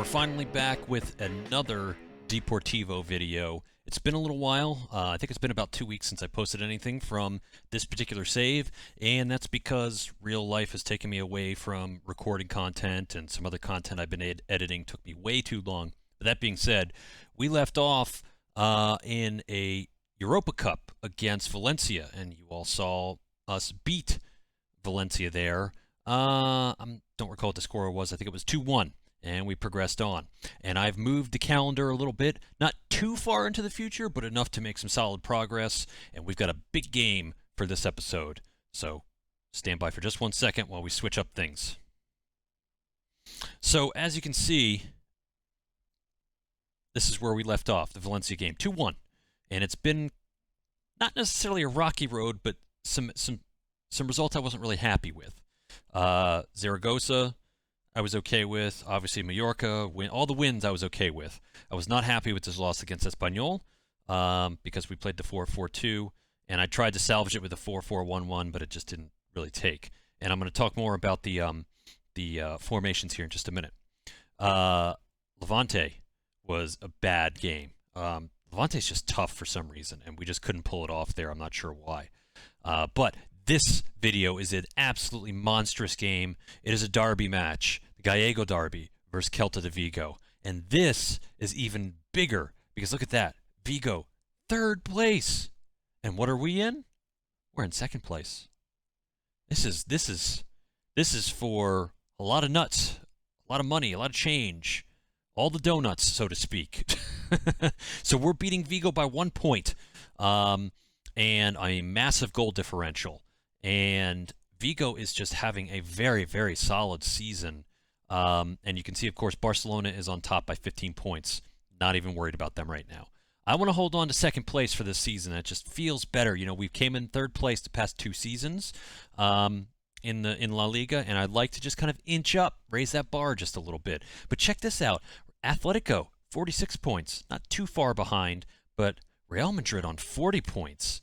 we're finally back with another Deportivo video. It's been a little while. I think it's been about 2 weeks since I posted anything from this particular save, and that's because real life has taken me away from recording content, and some other content I've been editing took me way too long. But that being said, we left off in a Europa Cup against Valencia, and you all saw us beat Valencia there. I don't recall what the score was. I think it was 2-1. And we progressed on. And I've moved the calendar a little bit, not too far into the future, but enough to make some solid progress. And we've got a big game for this episode. So stand by for just 1 second while we switch up things. So as you can see, this is where we left off, the Valencia game, 2-1. And it's been not necessarily a rocky road, but some results I wasn't really happy with. Zaragoza, I was okay with. Obviously, Mallorca, all the wins I was okay with. I was not happy with this loss against Espanyol because we played the 4-4-2, and I tried to salvage it with the 4-4-1-1, but it just didn't really take. And I'm going to talk more about the formations here in just a minute. Levante was a bad game. Levante's just tough for some reason, and we just couldn't pull it off there. I'm not sure why. But this video is an absolutely monstrous game. It is a derby match, the Gallego Derby versus Celta Vigo. And this is even bigger because look at that. Vigo, 3rd place. And what are we in? We're in 2nd place. This is for a lot of nuts, a lot of money, a lot of change, all the donuts, so to speak. So we're beating Vigo by 1 point and a massive goal differential. And Vigo is just having a very, very solid season. And you can see, of course, Barcelona is on top by 15 points. Not even worried about them right now. I want to hold on to 2nd place for this season. It just feels better. You know, we came in 3rd place the past 2 seasons in La Liga, and I'd like to just kind of inch up, raise that bar just a little bit. But check this out. Atletico, 46 points. Not too far behind, but Real Madrid on 40 points.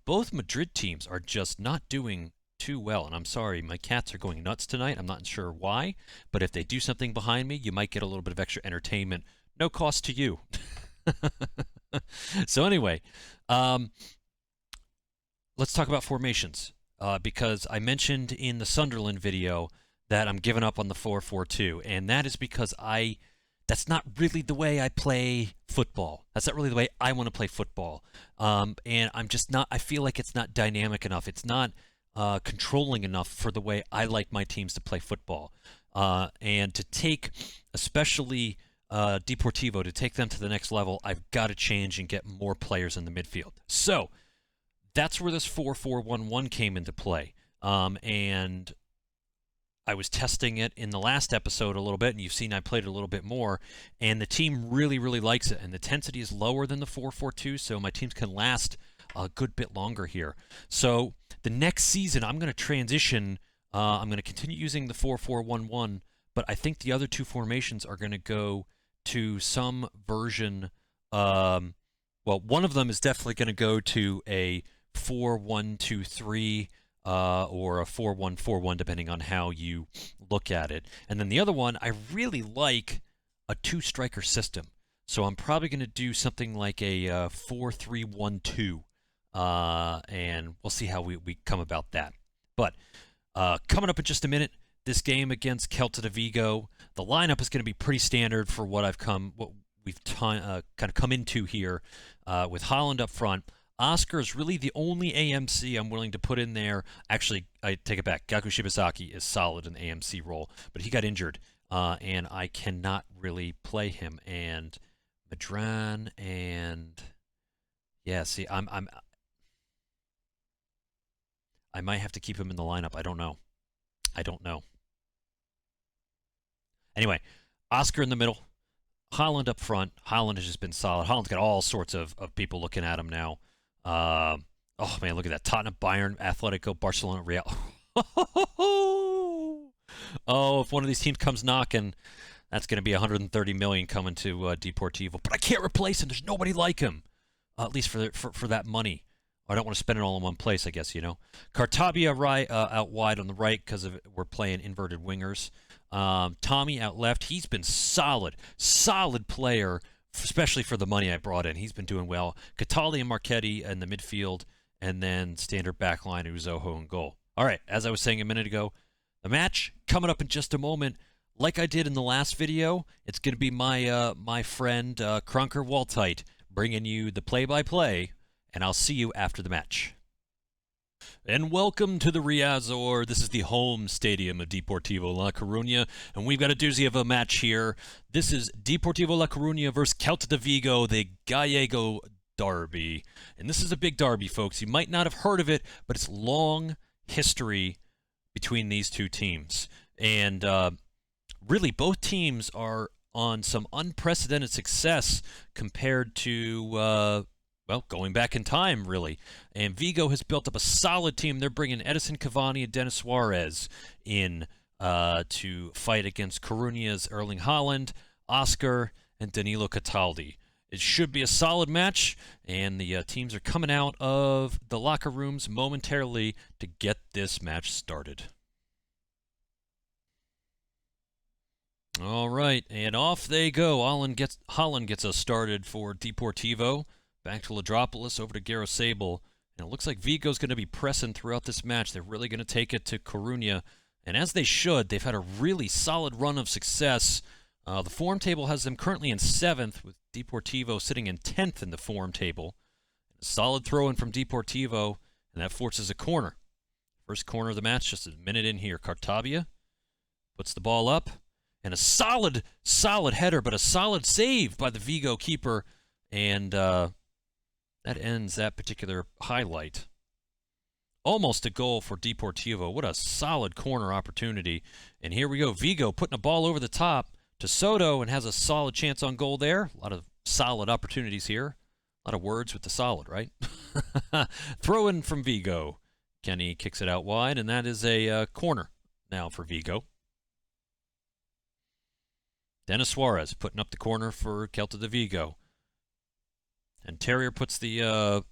Both Madrid teams are just not doing too well, and I'm sorry, my cats are going nuts tonight. I'm not sure why, but if they do something behind me, you might get a little bit of extra entertainment. No cost to you. So anyway, let's talk about formations, because I mentioned in the Sunderland video that I'm giving up on the 4-4-2, and that is because that's not really the way I play football. That's not really the way I want to play football. And I'm just not, I feel like it's not dynamic enough. It's not controlling enough for the way I like my teams to play football. And to take, especially Deportivo, to take them to the next level, I've got to change and get more players in the midfield. So that's where this 4-4-1-1 came into play. And I was testing it in the last episode a little bit, and you've seen I played it a little bit more, and the team really, really likes it, and the intensity is lower than the 4-4-2, so my teams can last a good bit longer here. So the next season, I'm going to transition. I'm going to continue using the 4-4-1-1, but I think the other 2 formations are going to go to some version. Well, one of them is definitely going to go to a 4-1-2-3, or a 4-1-4-1, depending on how you look at it. And then the other one, I really like a 2-striker system. So I'm probably going to do something like a 4-3-1-2, and we'll see how we come about that. But coming up in just a minute, this game against Celta Vigo, the lineup is going to be pretty standard for what we've kind of come into here, with Holland up front. Oscar is really the only AMC I'm willing to put in there. Actually, I take it back. Gaku Shibazaki is solid in the AMC role, but he got injured, and I cannot really play him. And Madran and yeah, see, I might have to keep him in the lineup. I don't know. Anyway, Oscar in the middle, Holland up front. Holland has just been solid. Holland's got all sorts of people looking at him now. Oh man, look at that. Tottenham, Bayern, Atletico, Barcelona, Real. Oh, if one of these teams comes knocking, that's going to be 130 million coming to Deportivo. But I can't replace him. There's nobody like him, at least for that money. I don't want to spend it all in one place, I guess, you know. Cartabia out wide on the right because we're playing inverted wingers. Tommy out left. He's been solid player, especially for the money I brought in. He's been doing well. Cataldi and Marchetti in the midfield, and then standard backline, Uzoho and goal. All right, as I was saying a minute ago, the match coming up in just a moment. Like I did in the last video, it's going to be my friend Krunker Waltite bringing you the play-by-play, and I'll see you after the match. And welcome to the Riazor. This is the home stadium of Deportivo La Coruña, and we've got a doozy of a match here. This is Deportivo La Coruña versus Celta Vigo, the Gallego Derby. And this is a big derby, folks. You might not have heard of it, but it's long history between these two teams. And really, both teams are on some unprecedented success compared to, well, going back in time, really. And Vigo has built up a solid team. They're bringing Edison Cavani and Denis Suarez in to fight against Coruña's Erling Haaland, Oscar, and Danilo Cataldi. It should be a solid match, and the teams are coming out of the locker rooms momentarily to get this match started. All right, and off they go. Haaland gets us started for Deportivo. Back to Ladropolis, over to Garosable. And it looks like Vigo's going to be pressing throughout this match. They're really going to take it to Coruña. And as they should, they've had a really solid run of success. The form table has them currently in 7th, with Deportivo sitting in 10th in the form table. A solid throw-in from Deportivo, and that forces a corner. First corner of the match, just a minute in here. Cartabia puts the ball up. And a solid header, but a solid save by the Vigo keeper. And that ends that particular highlight. Almost a goal for Deportivo. What a solid corner opportunity. And here we go. Vigo putting a ball over the top to Soto and has a solid chance on goal there. A lot of solid opportunities here. A lot of words with the solid, right? Throw in from Vigo. Kenny kicks it out wide, and that is a corner now for Vigo. Denis Suarez putting up the corner for Celta de Vigo. And Terrier puts the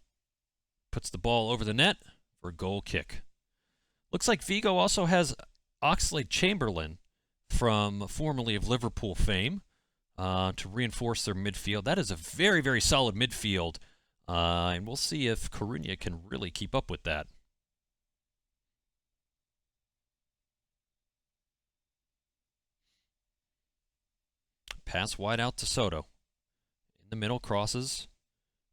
ball over the net for a goal kick. Looks like Vigo also has Oxlade-Chamberlain, from formerly of Liverpool fame, to reinforce their midfield. That is a very, very solid midfield, and we'll see if Coruña can really keep up with that. Pass wide out to Soto. In the middle, crosses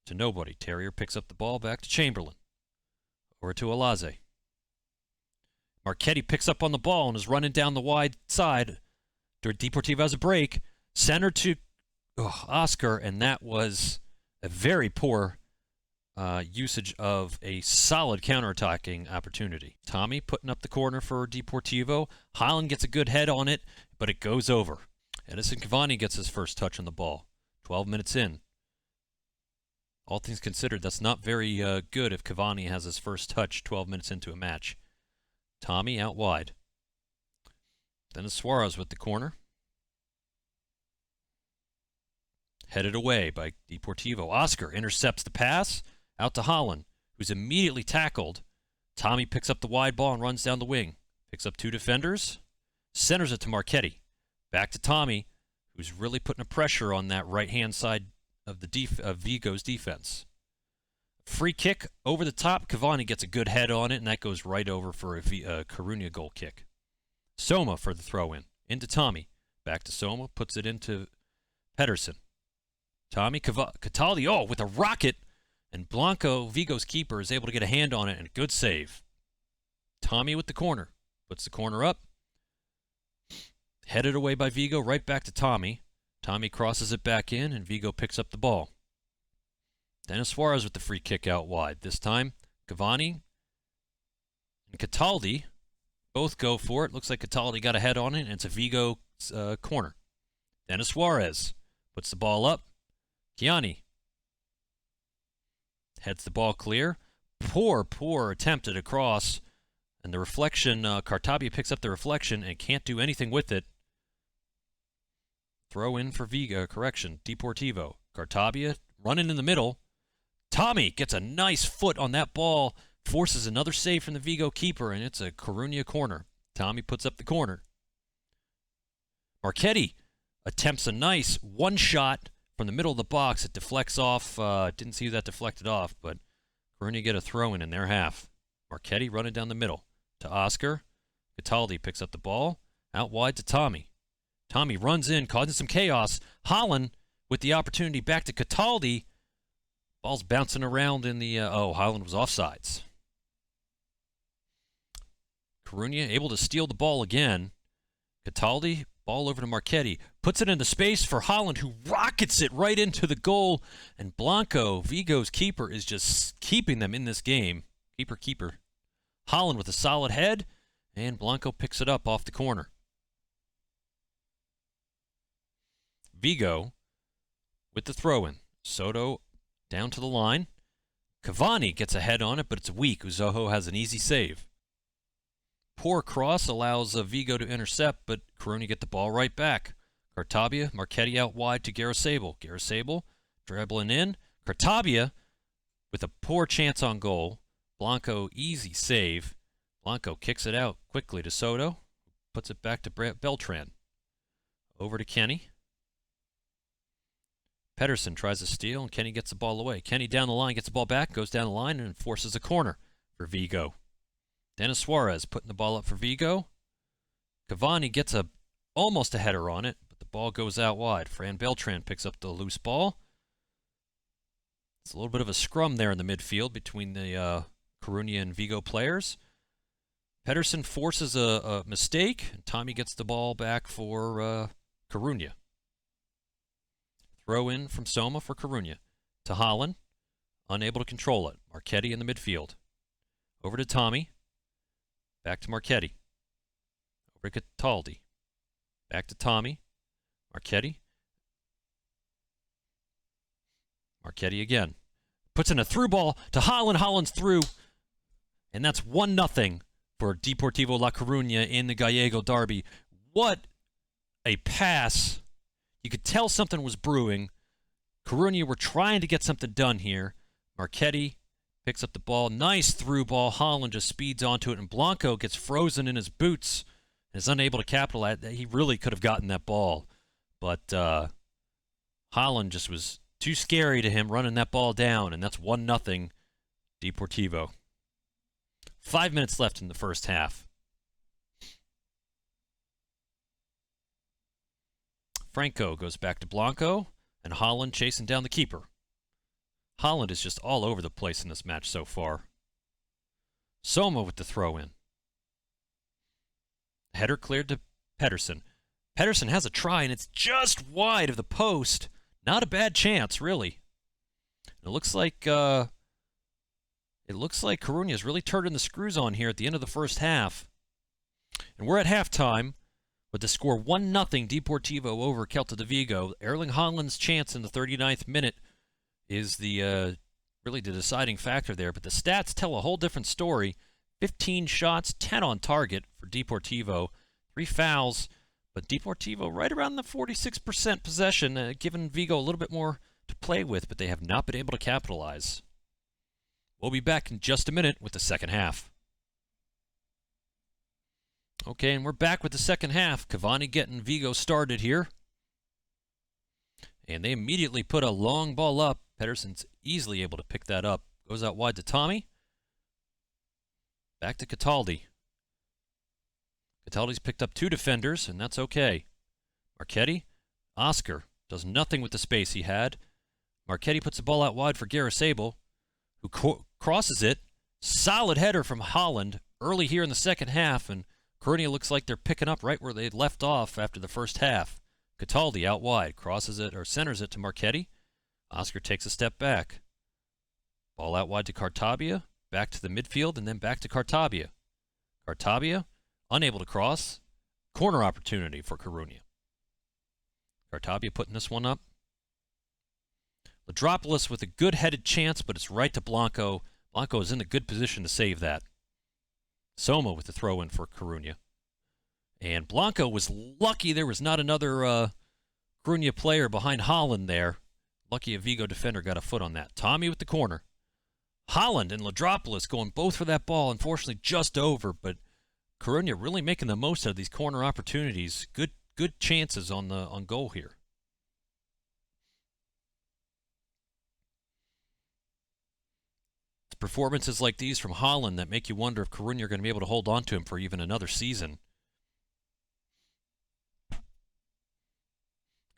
to nobody. Terrier picks up the ball, back to Chamberlain. Over to Alaze. Marchetti picks up on the ball and is running down the wide side. Deportivo has a break. Center to Oscar, and that was a very poor usage of a solid counterattacking opportunity. Tommy putting up the corner for Deportivo. Haaland gets a good head on it, but it goes over. Edison Cavani gets his first touch on the ball. 12 minutes in. All things considered, that's not very good if Cavani has his first touch 12 minutes into a match. Tommy out wide. Then Suarez with the corner. Headed away by Deportivo. Oscar intercepts the pass out to Haaland, who's immediately tackled. Tommy picks up the wide ball and runs down the wing. Picks up two defenders. Centers it to Marchetti. Back to Tommy, who's really putting a pressure on that right-hand side of the Vigo's defense. Free kick over the top. Cavani gets a good head on it, and that goes right over for a Coruña goal kick. Soma for the throw-in. Into Tommy. Back to Soma. Puts it into Pedersen. Tommy Cataldi, with a rocket. And Blanco, Vigo's keeper, is able to get a hand on it, and a good save. Tommy with the corner. Puts the corner up. Headed away by Vigo, right back to Tommy. Tommy crosses it back in, and Vigo picks up the ball. Denis Suarez with the free kick out wide. This time, Cavani and Cataldi both go for it. Looks like Cataldi got a head on it, and it's a Vigo corner. Denis Suarez puts the ball up. Chiani heads the ball clear. Poor attempt at a cross. And the reflection, Cartabia picks up the reflection and can't do anything with it. Throw in for Deportivo. Cartabia running in the middle. Tommy gets a nice foot on that ball, forces another save from the Vigo keeper, and it's a Coruña corner. Tommy puts up the corner. Marchetti attempts a nice one shot from the middle of the box. It deflects off. Didn't see that deflected off, but Coruña get a throw in their half. Marchetti running down the middle to Oscar. Cataldi picks up the ball. Out wide to Tommy. Tommy runs in, causing some chaos. Holland with the opportunity back to Cataldi. Ball's bouncing around in the... Holland was offsides. Coruña able to steal the ball again. Cataldi, ball over to Marchetti. Puts it into space for Holland, who rockets it right into the goal. And Blanco, Vigo's keeper, is just keeping them in this game. Keeper. Holland with a solid head, and Blanco picks it up off the corner. Vigo with the throw-in. Soto down to the line. Cavani gets a head on it, but it's weak. Uzoho has an easy save. Poor cross allows Vigo to intercept, but Coruña get the ball right back. Cartabia, Marchetti out wide to Garasable. Garasable dribbling in. Cartabia with a poor chance on goal. Blanco, easy save. Blanco kicks it out quickly to Soto. Puts it back to Beltran. Over to Kenny. Pedersen tries to steal, and Kenny gets the ball away. Kenny down the line, gets the ball back, goes down the line, and forces a corner for Vigo. Dennis Suarez putting the ball up for Vigo. Cavani gets almost a header on it, but the ball goes out wide. Fran Beltran picks up the loose ball. It's a little bit of a scrum there in the midfield between the Coruña and Vigo players. Pedersen forces a mistake, and Tommy gets the ball back for Coruña. Throw in from Soma for Coruña. To Holland, unable to control it. Marchetti in the midfield. Over to Tommy. Back to Marchetti. Over to Cataldi. Back to Tommy. Marchetti. Marchetti again. Puts in a through ball to Holland. Holland's through. And that's 1-0 for Deportivo La Coruña in the Gallego Derby. What a pass. You could tell something was brewing. Coruña were trying to get something done here. Marchetti picks up the ball. Nice through ball. Holland just speeds onto it, and Blanco gets frozen in his boots and is unable to capitalize. He really could have gotten that ball, but Holland just was too scary to him running that ball down, and that's 1-0 Deportivo. 5 minutes left in the first half. Franco goes back to Blanco, and Holland chasing down the keeper. Holland is just all over the place in this match so far. Soma with the throw-in. Header cleared to Pedersen. Pedersen has a try, and it's just wide of the post. Not a bad chance, really. It looks like Coruña's really turning the screws on here at the end of the first half. And we're at halftime with the score 1-0 Deportivo over Celta de Vigo. Erling Haaland's chance in the 39th minute is really the deciding factor there. But the stats tell a whole different story. 15 shots, 10 on target for Deportivo. 3 fouls, but Deportivo right around the 46% possession, giving Vigo a little bit more to play with, but they have not been able to capitalize. We'll be back in just a minute with the second half. Okay, and we're back with the second half. Cavani getting Vigo started here. And they immediately put a long ball up. Pedersen's easily able to pick that up. Goes out wide to Tommy. Back to Cataldi. Cataldi's picked up 2 defenders, and that's okay. Marchetti. Oscar does nothing with the space he had. Marchetti puts the ball out wide for Garasable, who crosses it. Solid header from Holland early here in the second half, and Coruña looks like they're picking up right where they left off after the first half. Cataldi out wide, crosses it or centers it to Marchetti. Oscar takes a step back. Ball out wide to Cartabia, back to the midfield, and then back to Cartabia. Cartabia, unable to cross. Corner opportunity for Coruña. Cartabia putting this one up. Ladropoulos with a good headed chance, but it's right to Blanco. Blanco is in a good position to save that. Soma with the throw-in for Coruña. And Blanco was lucky there was not another Coruña player behind Holland there. Lucky a Vigo defender got a foot on that. Tommy with the corner. Holland and Ladropoulos going both for that ball. Unfortunately, just over, but Coruña really making the most out of these corner opportunities. Good good chances on goal here. It's performances like these from Holland that make you wonder if Coruña are going to be able to hold on to him for even another season.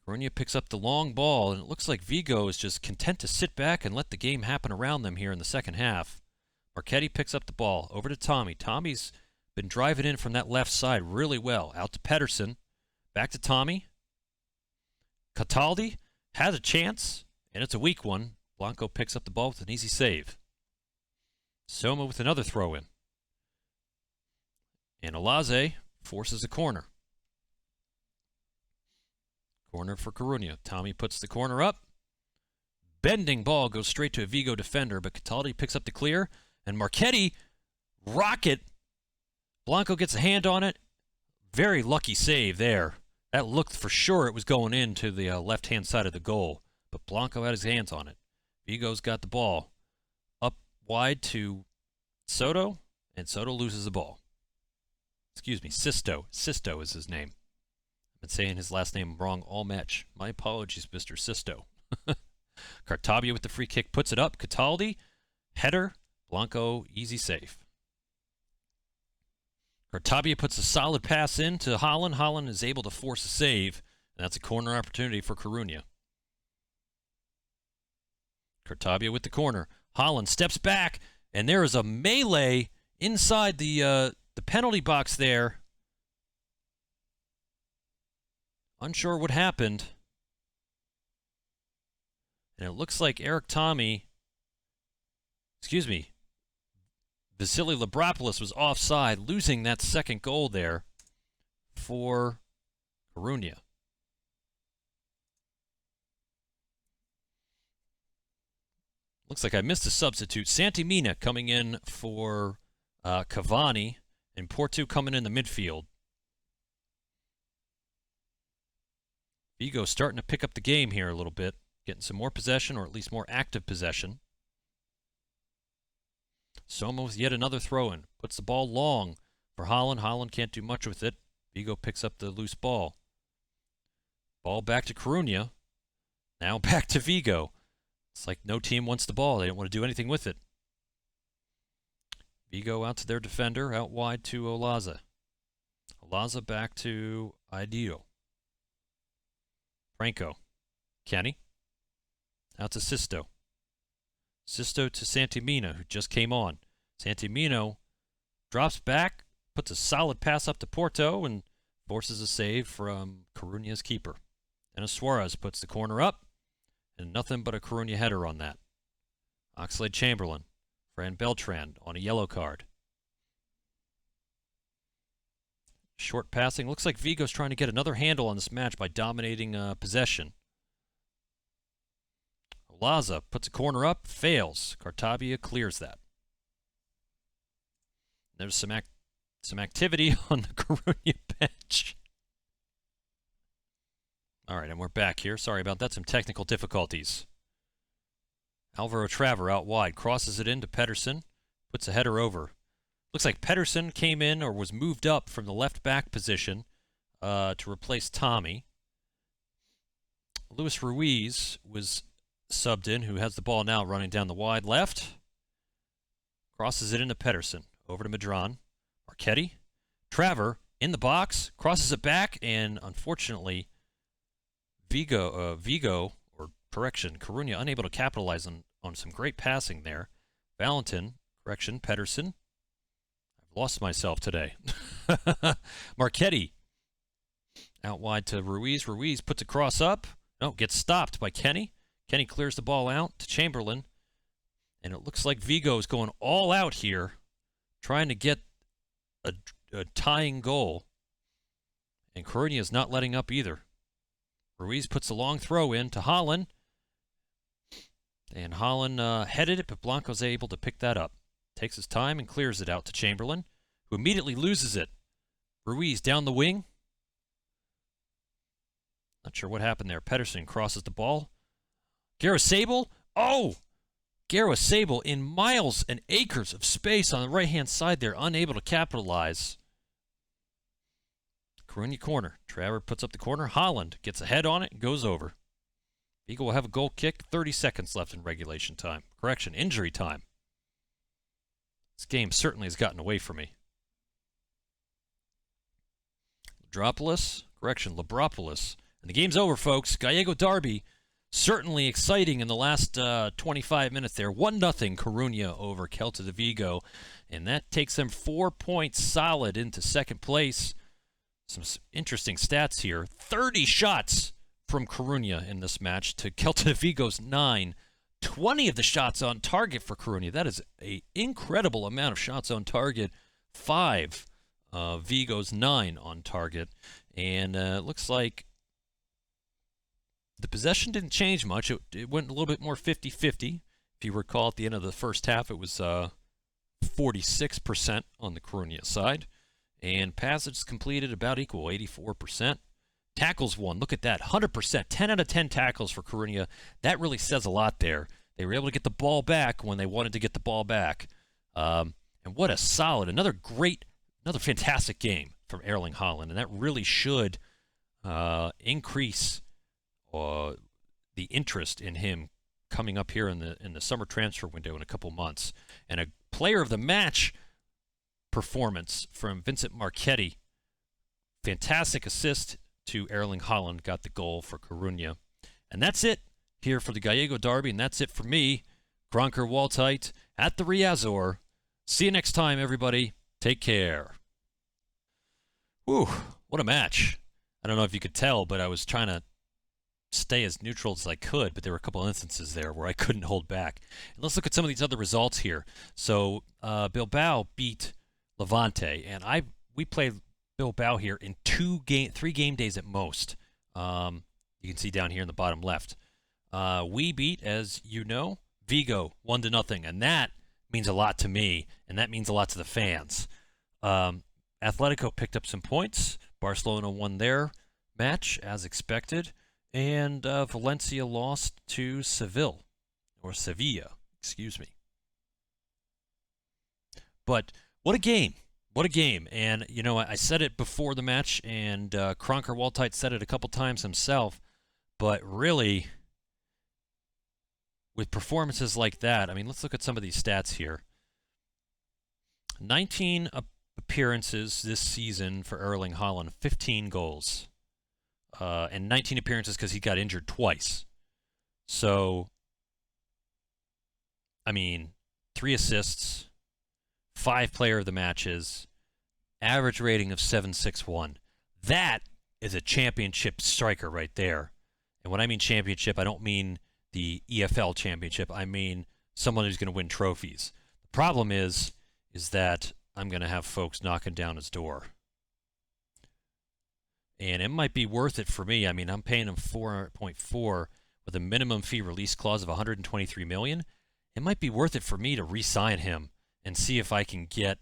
Coruña picks up the long ball, and it looks like Vigo is just content to sit back and let the game happen around them here in the second half. Marchetti picks up the ball, over to Tommy. Tommy's been driving in from that left side really well. Out to Pedersen, back to Tommy. Cataldi has a chance, and it's a weak one. Blanco picks up the ball with an easy save. Soma with another throw-in. And Olaze forces a corner. Corner for Coruña. Tommy puts the corner up. Bending ball goes straight to a Vigo defender, but Cataldi picks up the clear. And Marchetti, rocket. Blanco gets a hand on it. Very lucky save there. That looked for sure it was going into the left-hand side of the goal, but Blanco had his hands on it. Vigo's got the ball. Up wide to Soto, and Soto loses the ball. Excuse me, Sisto. Sisto is his name. I've been saying his last name wrong all match. My apologies, Mr. Sisto. Cartabia with the free kick puts it up. Cataldi, header, Blanco, easy save. Cartabia puts a solid pass in to Holland. Holland is able to force a save, and that's a corner opportunity for Coruña. Cartabia with the corner. Holland steps back, and there is a melee inside the penalty box there. Unsure what happened. And it looks like Vasily Labropoulos was offside, losing that second goal there for Coruña. Looks like I missed a substitute. Santimina coming in for Cavani, and Porto coming in the midfield. Vigo starting to pick up the game here a little bit, getting some more possession, or at least more active possession. Soma with yet another throw-in. Puts the ball long for Holland. Holland can't do much with it. Vigo picks up the loose ball. Ball back to Coruña. Now back to Vigo. It's like no team wants the ball. They don't want to do anything with it. Vigo out to their defender. Out wide to Olaza. Olaza back to Idio. Franco. Kenny. Out to Sisto. Sisto to Santimina, who just came on. Santimino drops back, puts a solid pass up to Porto, and forces a save from Coruña's keeper. And Suarez puts the corner up, and nothing but a Coruña header on that. Oxlade-Chamberlain, Fran Beltran on a yellow card. Short passing. Looks like Vigo's trying to get another handle on this match by dominating possession. Olaza puts a corner up, fails. Cartabia clears that. There's some activity on the Coruña bench. All right, and we're back here. Sorry about that. Some technical difficulties. Alvaro Traver out wide. Crosses it into Pedersen. Puts a header over. Looks like Pedersen came in or was moved up from the left back position to replace Tommy. Luis Ruiz was subbed in, who has the ball now running down the wide left. Crosses it into Pedersen. Over to Medran. Marchetti. Traver in the box. Crosses it back, and unfortunately, Coruña unable to capitalize on some great passing there. Valentin, Pedersen. I've lost myself today. Marchetti. Out wide to Ruiz. Ruiz puts a cross up. No, gets stopped by Kenny. Kenny clears the ball out to Chamberlain. And it looks like Vigo is going all out here, trying to get a tying goal. And Coruña is not letting up either. Ruiz puts a long throw in to Holland. And Holland headed it, but Blanco's able to pick that up. Takes his time and clears it out to Chamberlain, who immediately loses it. Ruiz down the wing. Not sure what happened there. Pedersen crosses the ball. Garasable. Oh! Garasable in miles and acres of space on the right-hand side there, unable to capitalize. Coruña corner. Traver puts up the corner. Holland gets ahead on it and goes over. Vigo will have a goal kick. 30 seconds left in regulation time. Correction, injury time. This game certainly has gotten away from me. Labropoulos. And the game's over, folks. Gallego Derby, certainly exciting in the last 25 minutes there. 1-0 Coruña over Celta Vigo. And that takes them 4 points solid into second place. Some interesting stats here. 30 shots from Coruña in this match to Celta Vigo's 9. 20 of the shots on target for Coruña. That is an incredible amount of shots on target. 5. Vigo's 9 on target. And it looks like the possession didn't change much. It went a little bit more 50-50. If you recall, at the end of the first half, it was 46% on the Coruña side. And passes completed about equal, 84%. Tackles won. Look at that, 100%. 10 out of 10 tackles for Coruña. That really says a lot there. They were able to get the ball back when they wanted to get the ball back. And what a solid, another fantastic game from Erling Haaland. And that really should increase the interest in him coming up here in the summer transfer window in a couple months. And a player of the match performance from Vincent Marchetti. Fantastic assist to Erling Haaland, got the goal for Coruña. And that's it here for the Gallego Derby, and that's it for me, Kronker Waltite, at the Riazor. See you next time, everybody. Take care. Whew, what a match. I don't know if you could tell, but I was trying to stay as neutral as I could, but there were a couple instances there where I couldn't hold back. And let's look at some of these other results here. So Bilbao beat Levante, and we played Bilbao here in 3 game days at most. You can see down here in the bottom left. We beat, as you know, Vigo 1-0, and that means a lot to me, and that means a lot to the fans. Atletico picked up some points. Barcelona won their match, as expected, and Valencia lost to Sevilla, excuse me. But what a game. What a game. And, you know, I said it before the match, and Kronker Waltite said it a couple times himself, but really, with performances like that, I mean, let's look at some of these stats here. 19 appearances this season for Erling Haaland, 15 goals. And 19 appearances because he got injured twice. So, I mean, 3 assists, 5 player of the matches, average rating of 7.61. That is a championship striker right there. And when I mean championship, I don't mean the EFL championship. I mean someone who's going to win trophies. The problem is that I'm going to have folks knocking down his door. And it might be worth it for me. I mean, I'm paying him 4.4 with a minimum fee release clause of 123 million. It might be worth it for me to re-sign him and see if I can get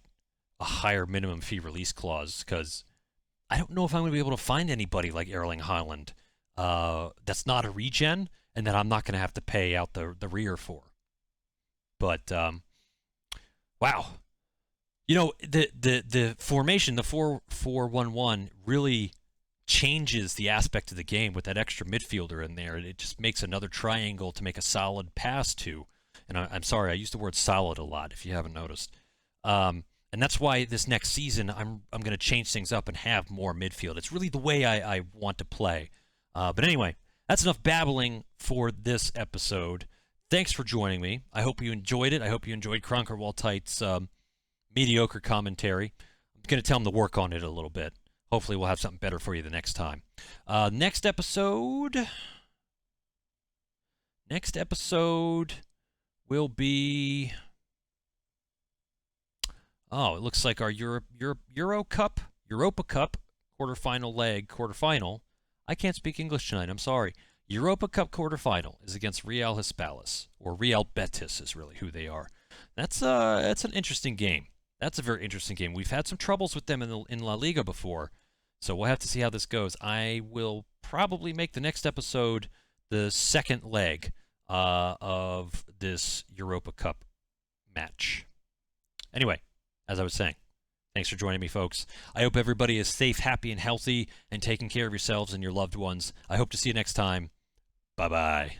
a higher minimum fee release clause, because I don't know if I'm going to be able to find anybody like Erling Haaland that's not a regen and that I'm not going to have to pay out the rear for. But wow, you know, the formation, the 4-4-1-1, really changes the aspect of the game with that extra midfielder in there. It just makes another triangle to make a solid pass to. And I'm sorry, I use the word solid a lot if you haven't noticed. And that's why this next season I'm going to change things up and have more midfield. It's really the way I want to play. But anyway, that's enough babbling for this episode. Thanks for joining me. I hope you enjoyed it. I hope you enjoyed Kronker Waltite's mediocre commentary. I'm going to tell him to work on it a little bit. Hopefully we'll have something better for you the next time. Next episode will be... Oh, it looks like our Europa Cup quarterfinal. I can't speak English tonight, I'm sorry. Europa Cup quarterfinal is against Real Hispalis, or Real Betis is really who they are. That's an interesting game. That's a very interesting game. We've had some troubles with them in La Liga before, so we'll have to see how this goes. I will probably make the next episode the second leg of this Europa Cup match. Anyway, as I was saying, Thanks for joining me, folks. I hope everybody is safe, happy, and healthy, and taking care of yourselves and your loved ones. I hope to see you next time. Bye-bye.